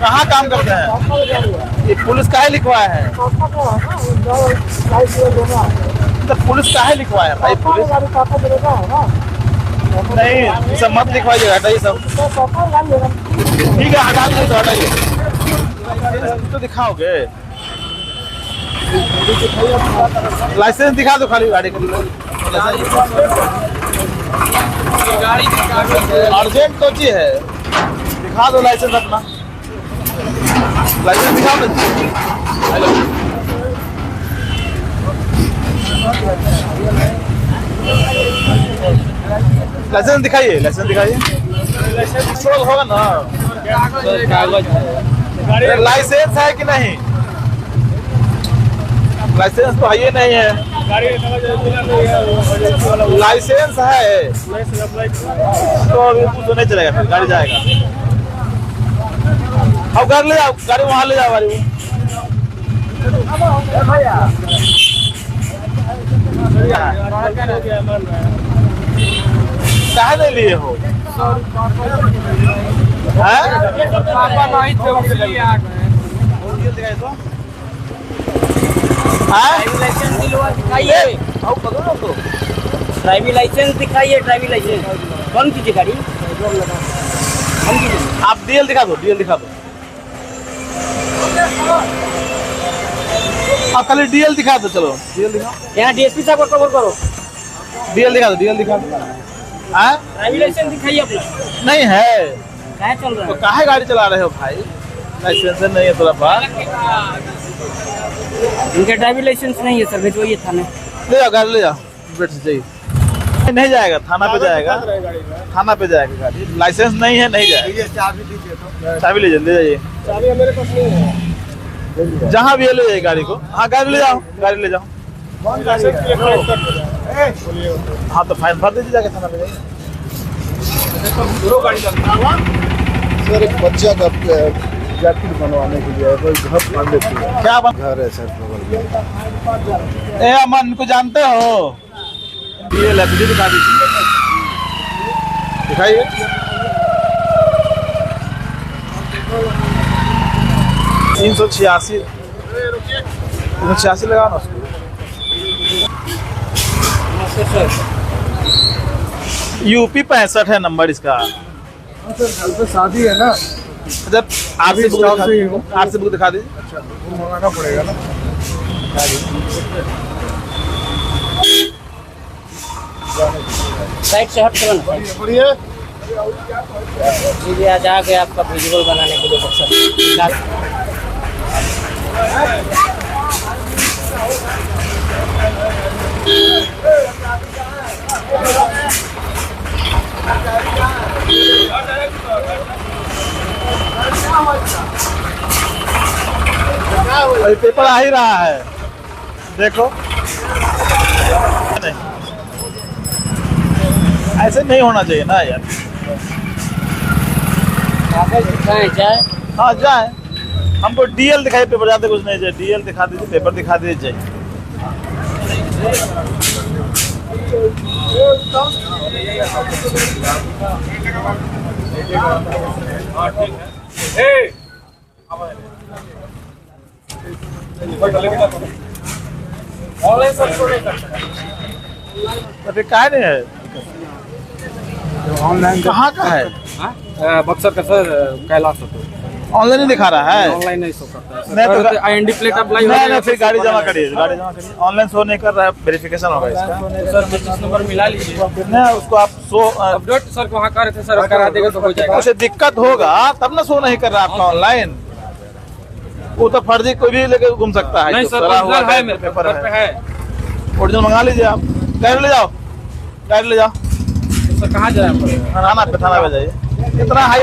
कहाँ काम करते हैं? ये पुलिस काहे लिखवाया है? तो पुलिस काहे लिखवाया है भाई? पुलिस नहीं, ये सब मत लिखवाइएगा, हटाइए सब। ठीक है, हटा दीजिए तो हटाइए। तो दिखाओगे? लाइसेंस दिखा दो खाली गाड़ी का। अर्जेंट तो चीज है, दिखा दो लाइसेंस अपना। लाइसेंस दिखा दो। लाइसेंस दिखाइए, लाइसेंस दिखाइए। इंश्योरेंस होगा ना? लाइसेंस है कि नहीं? लाइसेंस तो ये नहीं है। लाइसेंस है तो अभी कुछ नहीं चलेगा, फिर गाड़ी जाएगा। अब घर ले जाओ, गाड़ी वहां ले जाओ गाड़ी। काहे नहीं लिए हो? ड्राइविंग लाइसेंस दिखाइए। ड्राइविंग लाइसेंस कौन कीजिए गाड़ी? आप डीएल दिखा दो, डीएल दिखा दो। आप खाली डीएल दिखा दो, चलो डीएल दिखाओ। यहाँ डीएसपी साहब को कवर करो। डीएल दिखा दो, डीएल दिखा दो। ड्राइविंग लाइसेंस दिखाइए अपना। नहीं है कहाँ चल रहा तो है? काहे गाड़ी चला रहे हो भाई? लाइसेंस नहीं है तेरा पास? इनके ड्राइविंग लाइसेंस नहीं है सर, भिजवाइए थाने। ले जाओ गाड़ी, ले जाओ। बैठ जाइए। नहीं जाएगा, थाना पे जाएगा, थाना पे जाएगा गाड़ी। लाइसेंस नहीं है, नहीं जाएगा। चाबी ले जाइए। चाबी मेरे पास नहीं है। जहाँ भी है ले जाइए गाड़ी को। हाँ गाड़ी ले जाओ, गाड़ी ले जाओ। हाँ तो फाइन भर दीजिए, जाके थाना पे जाइए। सर एक बच्चा का जैकेट बनवाने के लिए कोई घर मान लेती है। क्या बन? घर है सर बगल में। ए अमन को जानते हो? ये लकड़ी दिखा दीजिए, दिखाइए। तीन सौ छियासी लगाओ ना उसको। यूपी 65 है नंबर इसका। सर घर पे शादी है ना, जब आरसी बुक स्टॉक से ही हूँ। आरसी बुक दिखा दीजिए। अच्छा वो मंगाना पड़ेगा ना। साइड से हट करो ना। बढ़िया। जी आज आ गए आपका विजुअल बनाने के लिए बक्सर। अभी पेपर आ ही रहा है, देखो। नहीं, ऐसे नहीं होना चाहिए ना यार। कागज दिखाएं जाए। हाँ जाए, हमको डीएल दिखाई, पेपर जाते कुछ नहीं चाहिए। डीएल दिखा दीजिए, पेपर दिखा दीजिए। अरे काहे नहीं है? ऑनलाइन कहाँ का है? बक्सर का सर कैलाश होता ऑनलाइन ही दिखा रहा है। ऑनलाइन नहीं शो करता है नहीं तो आईएनडी प्लेट अप्लाई नहीं, फिर गाड़ी जमा करिए, गाड़ी जमा करिए। ऑनलाइन शो नहीं कर रहा है, वेरिफिकेशन होगा इसका। सर 25 नंबर मिला लीजिए। नहीं उसको आप शो अपडेट सर वहाँ कर रहे थे सर, करा देगा तो हो जाएगा। उसे दिक्कत होगा तब ना शो नहीं कर रहा आपका ऑनलाइन। वो तो फर्जी कोई भी लेकर घूम सकता है। नहीं सर ओरिजिनल है मेरे पेपर पे है। ओरिजिनल मंगा लीजिए आप। गाड़ी ले जाओ, गाड़ी ले जाओ। सर कहाँ जाए? थाना पे जाइए। इतना हाई